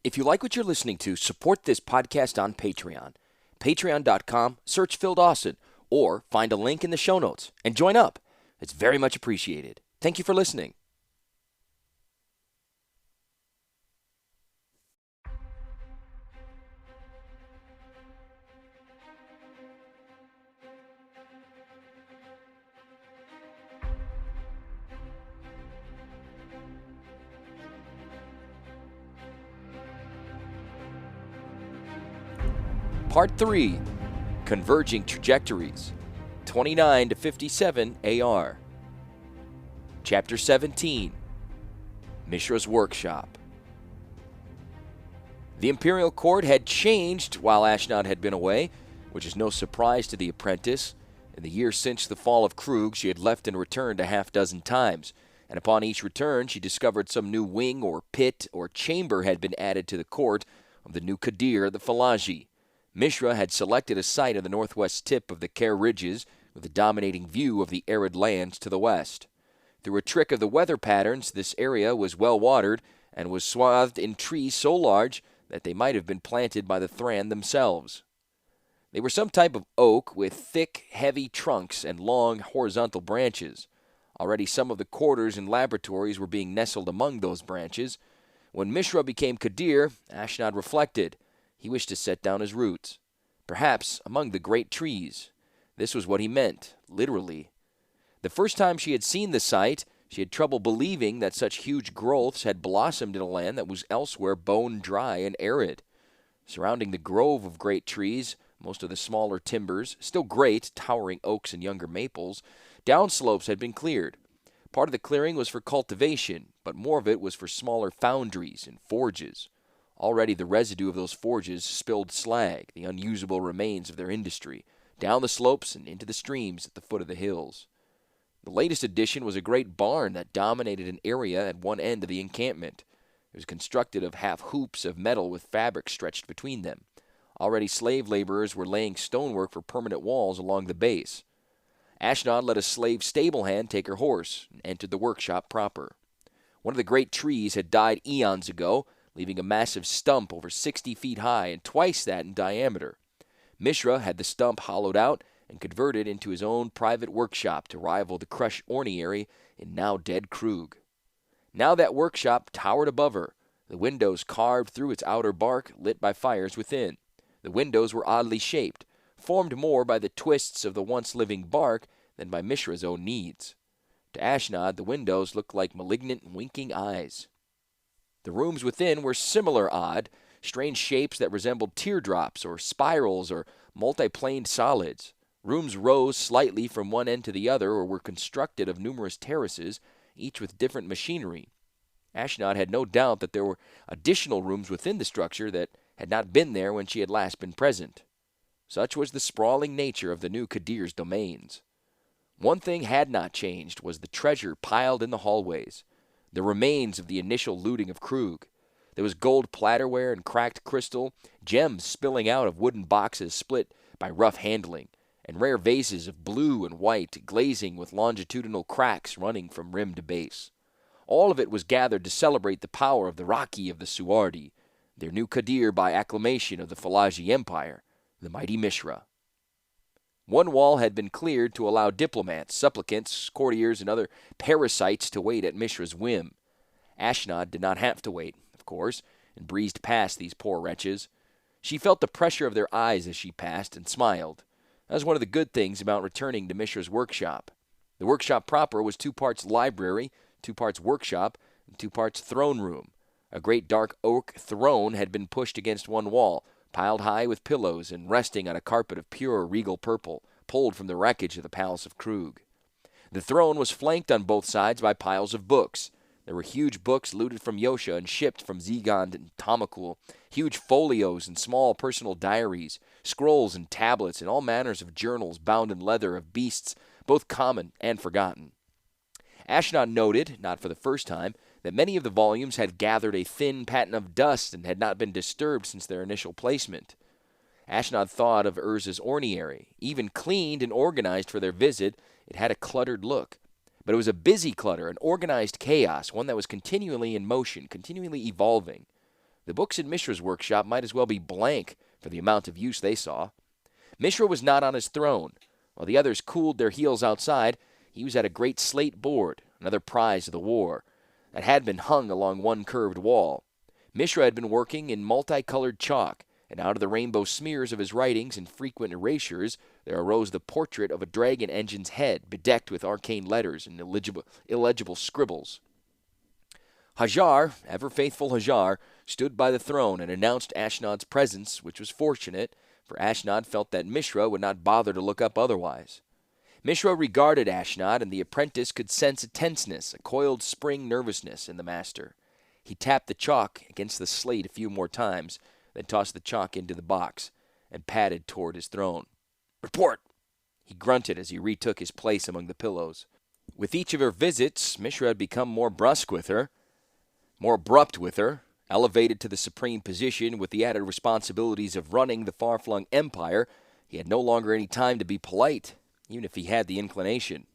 If you like what you're listening to, support this podcast on Patreon. Patreon.com, search Phil Dawson, or find a link in the show notes and join up. It's very much appreciated. Thank you for listening. Part 3, Converging Trajectories, 29 to 57 AR. Chapter 17, Mishra's Workshop. The Imperial Court had changed while Ashnod had been away, which is no surprise to the apprentice. In the year since the fall of Krug, she had left and returned a half-dozen times, and upon each return she discovered some new wing or pit or chamber had been added to the court of the new Kadir, the Falaji. Mishra had selected a site on the northwest tip of the Kher Ridges with a dominating view of the arid lands to the west. Through a trick of the weather patterns, this area was well watered and was swathed in trees so large that they might have been planted by the Thran themselves. They were some type of oak with thick, heavy trunks and long horizontal branches. Already some of the quarters and laboratories were being nestled among those branches. When Mishra became Kadir, Ashnod reflected. He wished to set down his roots, perhaps among the great trees. This was what he meant, literally. The first time she had seen the site, she had trouble believing that such huge growths had blossomed in a land that was elsewhere bone dry and arid. Surrounding the grove of great trees, most of the smaller timbers, still great, towering oaks and younger maples, downslopes had been cleared. Part of the clearing was for cultivation, but more of it was for smaller foundries and forges. Already the residue of those forges spilled slag, the unusable remains of their industry, down the slopes and into the streams at the foot of the hills. The latest addition was a great barn that dominated an area at one end of the encampment. It was constructed of half hoops of metal with fabric stretched between them. Already slave laborers were laying stonework for permanent walls along the base. Ashnod let a slave stable hand take her horse and entered the workshop proper. One of the great trees had died eons ago, leaving a massive stump over 60 feet high and twice that in diameter. Mishra had the stump hollowed out and converted into his own private workshop to rival the crushed orniary in now-dead Krug. Now that workshop towered above her, the windows carved through its outer bark, lit by fires within. The windows were oddly shaped, formed more by the twists of the once-living bark than by Mishra's own needs. To Ashnod, the windows looked like malignant, winking eyes. The rooms within were similar odd, strange shapes that resembled teardrops or spirals or multi-planed solids. Rooms rose slightly from one end to the other or were constructed of numerous terraces, each with different machinery. Ashnod had no doubt that there were additional rooms within the structure that had not been there when she had last been present. Such was the sprawling nature of the new Kadir's domains. One thing had not changed was the treasure piled in the hallways, the remains of the initial looting of Krug. There was gold platerware and cracked crystal, gems spilling out of wooden boxes split by rough handling, and rare vases of blue and white glazing with longitudinal cracks running from rim to base. All of it was gathered to celebrate the power of the Raki of the Suardi, their new Kadir by acclamation of the Falaji Empire, the mighty Mishra. One wall had been cleared to allow diplomats, supplicants, courtiers, and other parasites to wait at Mishra's whim. Ashnod did not have to wait, of course, and breezed past these poor wretches. She felt the pressure of their eyes as she passed and smiled. That was one of the good things about returning to Mishra's workshop. The workshop proper was 2 parts library, 2 parts workshop, and 2 parts throne room. A great dark oak throne had been pushed against one wall, piled high with pillows and resting on a carpet of pure regal purple, pulled from the wreckage of the Palace of Krug. The throne was flanked on both sides by piles of books. There were huge books looted from Yosha and shipped from Zegond and Tomakul, huge folios and small personal diaries, scrolls and tablets, and all manners of journals bound in leather of beasts, both common and forgotten. Ashnod noted, not for the first time, that many of the volumes had gathered a thin pattern of dust and had not been disturbed since their initial placement. Ashnod thought of Urza's orniary. Even cleaned and organized for their visit, it had a cluttered look. But it was a busy clutter, an organized chaos, one that was continually in motion, continually evolving. The books in Mishra's workshop might as well be blank for the amount of use they saw. Mishra was not on his throne. While the others cooled their heels outside, he was at a great slate board, another prize of the war, that had been hung along one curved wall. Mishra had been working in multicolored chalk, and out of the rainbow smears of his writings and frequent erasures, there arose the portrait of a dragon engine's head, bedecked with arcane letters and illegible scribbles. Hajar, ever faithful Hajar, stood by the throne and announced Ashnod's presence, which was fortunate, for Ashnod felt that Mishra would not bother to look up otherwise. Mishra regarded Ashnod, and the apprentice could sense a tenseness, a coiled spring nervousness in the master. He tapped the chalk against the slate a few more times, then tossed the chalk into the box, and padded toward his throne. "Report!" he grunted as he retook his place among the pillows. With each of her visits, Mishra had become more brusque with her, more abrupt with her, elevated to the supreme position with the added responsibilities of running the far-flung empire. He had no longer any time to be polite, even if he had the inclination.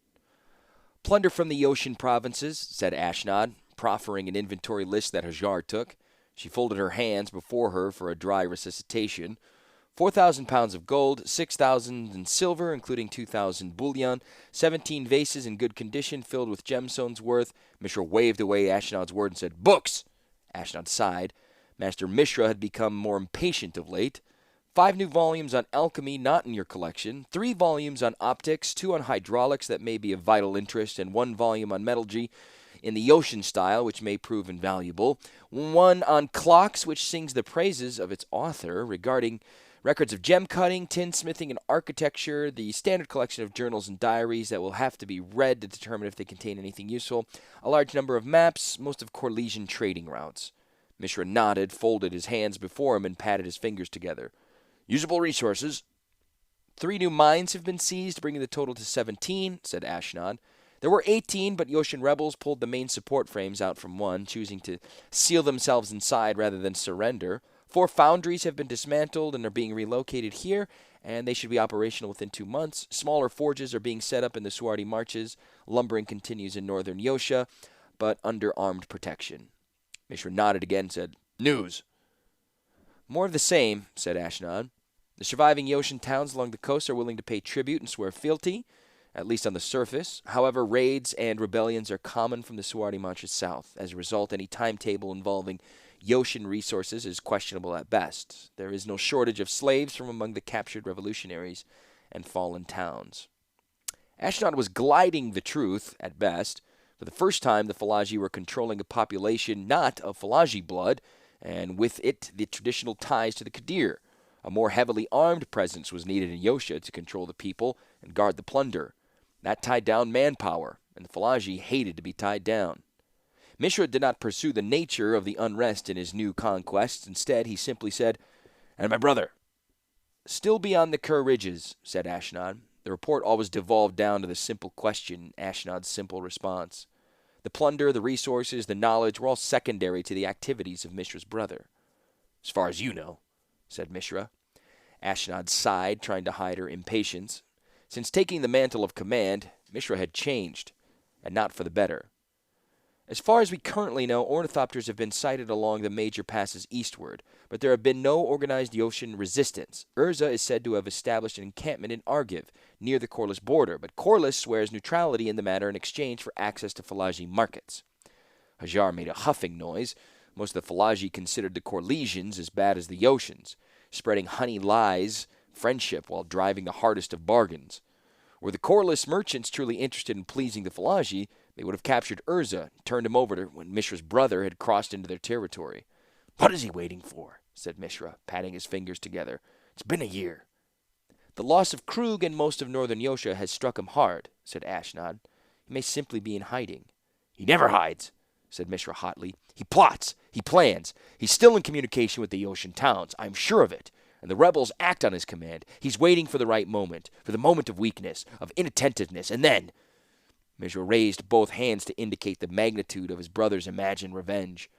"Plunder from the Yotian provinces," said Ashnod, proffering an inventory list that Hajar took. She folded her hands before her for a dry resuscitation. 4,000 pounds of gold, 6,000 in silver, including 2,000 bullion, 17 vases in good condition filled with gemstones worth. Mishra waved away Ashnod's word and said, "Books!" Ashnod sighed. Master Mishra had become more impatient of late. 5 new volumes on alchemy not in your collection, 3 volumes on optics, 2 on hydraulics that may be of vital interest, and 1 volume on metallurgy in the Yotian style, which may prove invaluable, 1 on clocks, which sings the praises of its author regarding records of gem cutting, tinsmithing, and architecture, the standard collection of journals and diaries that will have to be read to determine if they contain anything useful, a large number of maps, most of Corlesian trading routes. Mishra nodded, folded his hands before him, and patted his fingers together. "Usable resources." 3 new mines have been seized, bringing the total to 17, said Ashnod. There were 18, but Yotian rebels pulled the main support frames out from one, choosing to seal themselves inside rather than surrender. 4 foundries have been dismantled and are being relocated here, and they should be operational within 2 months. Smaller forges are being set up in the Suardi marches. Lumbering continues in northern Yosha, but under armed protection. Mishra nodded again and said, "News." "More of the same," said Ashnod. "The surviving Yotian towns along the coast are willing to pay tribute and swear fealty, at least on the surface. However, raids and rebellions are common from the Suardi marches south. As a result, any timetable involving Yotian resources is questionable at best. There is no shortage of slaves from among the captured revolutionaries and fallen towns." Ashnod was gliding the truth, at best. For the first time, the Falaji were controlling a population not of Falaji blood, and with it the traditional ties to the Qadir. A more heavily armed presence was needed in Yosha to control the people and guard the plunder. That tied down manpower, and the Falaji hated to be tied down. Mishra did not pursue the nature of the unrest in his new conquests. Instead, he simply said, "And my brother?" "Still beyond the Kur ridges," said Ashnod. The report always devolved down to the simple question, Ashnod's simple response. The plunder, the resources, the knowledge were all secondary to the activities of Mishra's brother. "As far as you know," said Mishra. Ashnod sighed, trying to hide her impatience. Since taking the mantle of command, Mishra had changed, and not for the better. "As far as we currently know, ornithopters have been sighted along the major passes eastward, but there have been no organized Yotian resistance. Urza is said to have established an encampment in Argiv, near the Corliss border, but Corliss swears neutrality in the matter in exchange for access to Falaji markets." Hajar made a huffing noise. Most of the Falaji considered the Corlesians as bad as the Yotians, spreading honey lies, friendship, while driving the hardest of bargains. Were the Corliss merchants truly interested in pleasing the Falaji, they would have captured Urza and turned him over when Mishra's brother had crossed into their territory. "What is he waiting for?" said Mishra, patting his fingers together. "It's been a year." "The loss of Krug and most of northern Yosha has struck him hard," said Ashnod. "He may simply be in hiding." "He never hides," said Mishra hotly. "He plots. He plans. He's still in communication with the Yotian towns. I'm sure of it. And the rebels act on his command. He's waiting for the right moment, for the moment of weakness, of inattentiveness, and then—" Mishra raised both hands to indicate the magnitude of his brother's imagined revenge.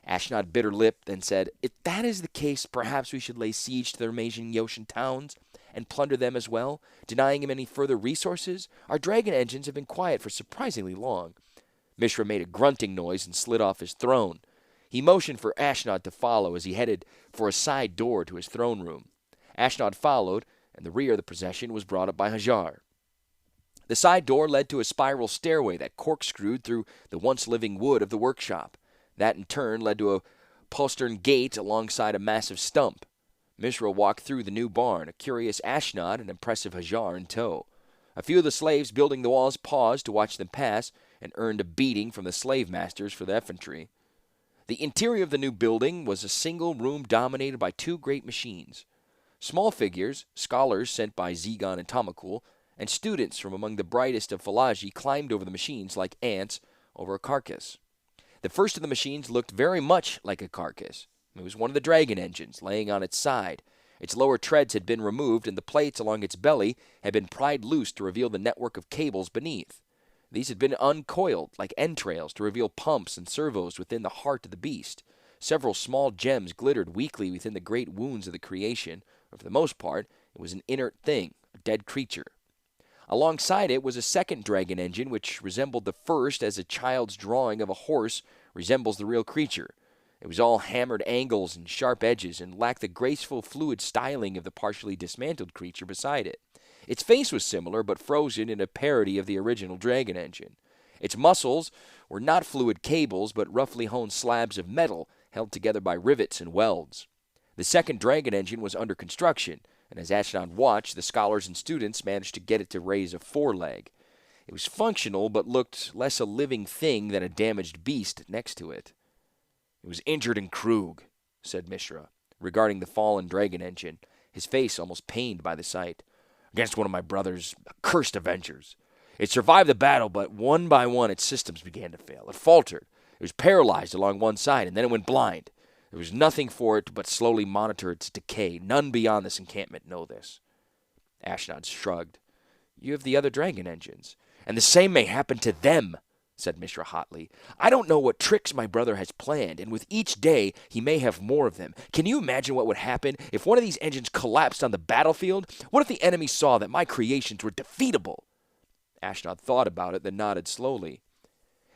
Ashnod bit her lip, then said, "If that is the case, perhaps we should lay siege to the remaining Yotian towns and plunder them as well, denying him any further resources. Our dragon engines have been quiet for surprisingly long." Mishra made a grunting noise and slid off his throne. He motioned for Ashnod to follow as he headed for a side door to his throne room. Ashnod followed, and the rear of the procession was brought up by Hajar. The side door led to a spiral stairway that corkscrewed through the once living wood of the workshop. That, in turn, led to a postern gate alongside a massive stump. Mishra walked through the new barn, a curious Ashnod and impressive Hajar in tow. A few of the slaves building the walls paused to watch them pass and earned a beating from the slave masters for the effrontery. The interior of the new building was a single room dominated by two great machines. Small figures, scholars sent by Zegon and Tamakul, and students from among the brightest of Falaji climbed over the machines like ants over a carcass. The first of the machines looked very much like a carcass. It was one of the dragon engines, laying on its side. Its lower treads had been removed, and the plates along its belly had been pried loose to reveal the network of cables beneath. These had been uncoiled, like entrails, to reveal pumps and servos within the heart of the beast. Several small gems glittered weakly within the great wounds of the creation, but for the most part, it was an inert thing, a dead creature. Alongside it was a second dragon engine, which resembled the first as a child's drawing of a horse resembles the real creature. It was all hammered angles and sharp edges, and lacked the graceful, fluid styling of the partially dismantled creature beside it. Its face was similar, but frozen in a parody of the original dragon engine. Its muscles were not fluid cables, but roughly honed slabs of metal held together by rivets and welds. The second dragon engine was under construction, and as Ashnod watched, the scholars and students managed to get it to raise a foreleg. It was functional, but looked less a living thing than a damaged beast next to it. "It was injured in Krug," said Mishra, regarding the fallen dragon engine, his face almost pained by the sight. "Against one of my brother's accursed avengers. It survived the battle, but one by one its systems began to fail. It faltered. It was paralyzed along one side, and then it went blind. There was nothing for it but slowly monitor its decay. None beyond this encampment know this." Ashnod shrugged. "You have the other dragon engines, and the same may happen to them," said Mishra hotly. "I don't know what tricks my brother has planned, and with each day he may have more of them. Can you imagine what would happen if one of these engines collapsed on the battlefield? What if the enemy saw that my creations were defeatable?" Ashnod thought about it, then nodded slowly.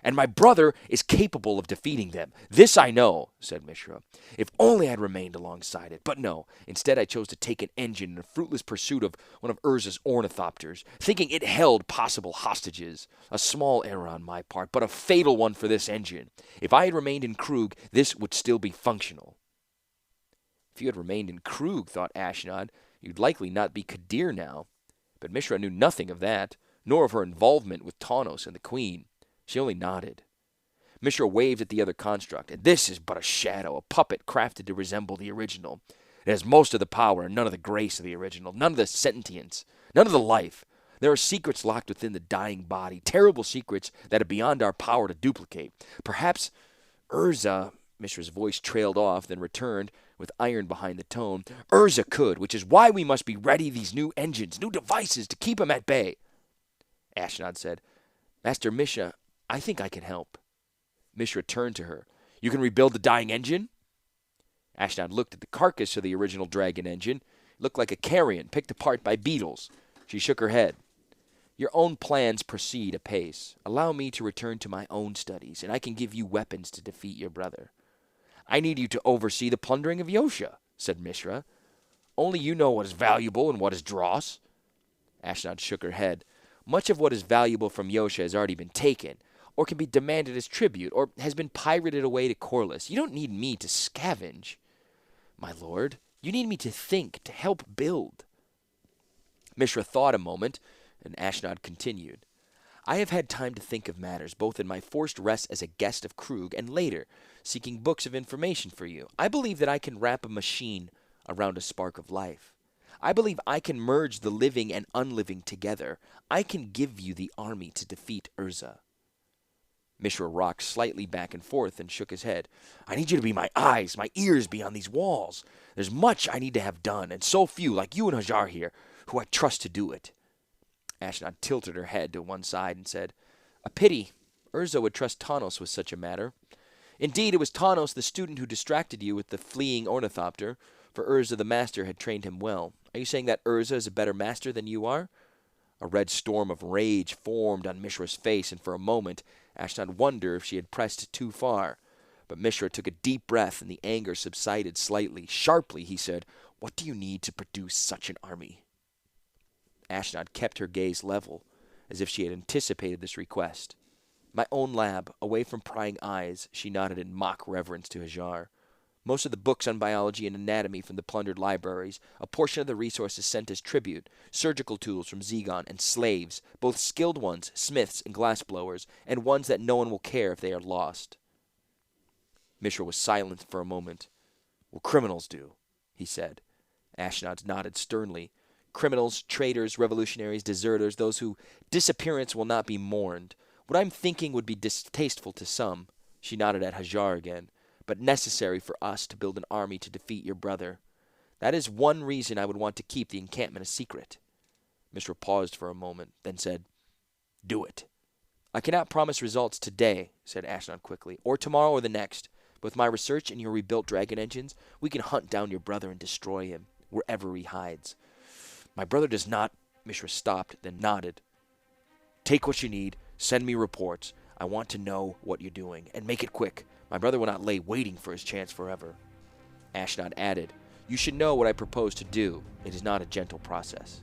"And my brother is capable of defeating them. This I know," said Mishra. "If only I had remained alongside it. But no, instead I chose to take an engine in a fruitless pursuit of one of Urza's ornithopters, thinking it held possible hostages. A small error on my part, but a fatal one for this engine. If I had remained in Krug, this would still be functional." If you had remained in Krug, thought Ashnod, you'd likely not be Kadir now. But Mishra knew nothing of that, nor of her involvement with Tawnos and the Queen. She only nodded. Mishra waved at the other construct. "And this is but a shadow, a puppet crafted to resemble the original. It has most of the power and none of the grace of the original, none of the sentience, none of the life. There are secrets locked within the dying body, terrible secrets that are beyond our power to duplicate. Perhaps Urza," Mishra's voice trailed off, then returned with iron behind the tone, "Urza could, which is why we must be ready these new engines, new devices to keep him at bay." Ashnod said, "Master Mishra, I think I can help." Mishra turned to her. "You can rebuild the dying engine?" Ashnod looked at the carcass of the original dragon engine. It looked like a carrion picked apart by beetles. She shook her head. "Your own plans proceed apace. Allow me to return to my own studies, and I can give you weapons to defeat your brother." "I need you to oversee the plundering of Yosha," said Mishra. "Only you know what is valuable and what is dross." Ashnod shook her head. "Much of what is valuable from Yosha has already been taken, or can be demanded as tribute, or has been pirated away to Corliss. You don't need me to scavenge." "My lord, you need me to think, to help build." Mishra thought a moment, and Ashnod continued. "I have had time to think of matters, both in my forced rest as a guest of Krug, and later, seeking books of information for you. I believe that I can wrap a machine around a spark of life. I believe I can merge the living and unliving together. I can give you the army to defeat Urza." Mishra rocked slightly back and forth and shook his head. "I need you to be my eyes, my ears beyond these walls. There's much I need to have done, and so few, like you and Hajar here, who I trust to do it." Ashnod tilted her head to one side and said, "A pity. Urza would trust Tawnos with such a matter. Indeed, it was Tawnos the student who distracted you with the fleeing ornithopter, for Urza the master had trained him well. Are you saying that Urza is a better master than you are?" A red storm of rage formed on Mishra's face, and for a moment Ashnod wondered if she had pressed too far. But Mishra took a deep breath and the anger subsided slightly. Sharply, he said, "What do you need to produce such an army?" Ashnod kept her gaze level, as if she had anticipated this request. "My own lab, away from prying eyes," she nodded in mock reverence to Hajar. "Most of the books on biology and anatomy from the plundered libraries, a portion of the resources sent as tribute, surgical tools from Zegon, and slaves, both skilled ones, smiths and glassblowers, and ones that no one will care if they are lost." Mishra was silent for a moment. "What criminals do," he said. Ashnod nodded sternly. "Criminals, traitors, revolutionaries, deserters, those whose disappearance will not be mourned. What I'm thinking would be distasteful to some," she nodded at Hajar again, "but necessary for us to build an army to defeat your brother. That is one reason I would want to keep the encampment a secret." Mishra paused for a moment, then said, "Do it." "I cannot promise results today," said Ashnod quickly, "or tomorrow or the next. But with my research and your rebuilt dragon engines, we can hunt down your brother and destroy him, wherever he hides." "My brother does not—" Mishra stopped, then nodded. "Take what you need. Send me reports. I want to know what you're doing, and make it quick. My brother will not lay waiting for his chance forever." Ashnod added, "You should know what I propose to do. It is not a gentle process."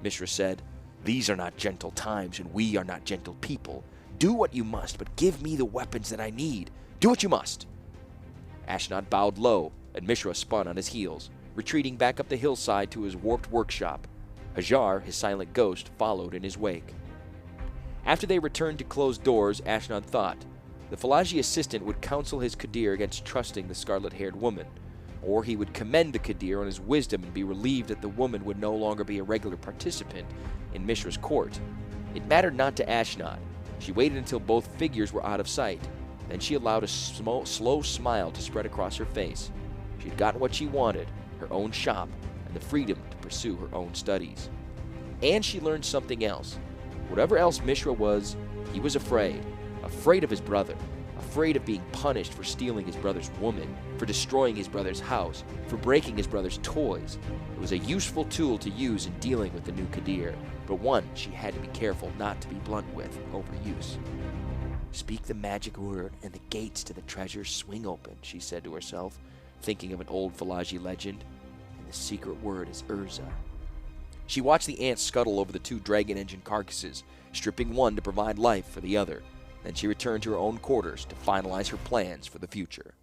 Mishra said, "These are not gentle times, and we are not gentle people. Do what you must, but give me the weapons that I need. Do what you must." Ashnod bowed low, and Mishra spun on his heels, retreating back up the hillside to his warped workshop. Hajar, his silent ghost, followed in his wake. After they returned to closed doors, Ashnod thought. The Falaji assistant would counsel his Qadir against trusting the scarlet-haired woman, or he would commend the Qadir on his wisdom and be relieved that the woman would no longer be a regular participant in Mishra's court. It mattered not to Ashnod. She waited until both figures were out of sight. Then she allowed a slow smile to spread across her face. She had gotten what she wanted, her own shop, and the freedom to pursue her own studies. And she learned something else. Whatever else Mishra was, he was afraid. Afraid of his brother. Afraid of being punished for stealing his brother's woman, for destroying his brother's house, for breaking his brother's toys. It was a useful tool to use in dealing with the new Qadir, but one she had to be careful not to be blunt with overuse. "Speak the magic word, and the gates to the treasure swing open," she said to herself, thinking of an old Falaji legend. "And the secret word is Urza." She watched the ants scuttle over the two dragon engine carcasses, stripping one to provide life for the other. Then she returned to her own quarters to finalize her plans for the future.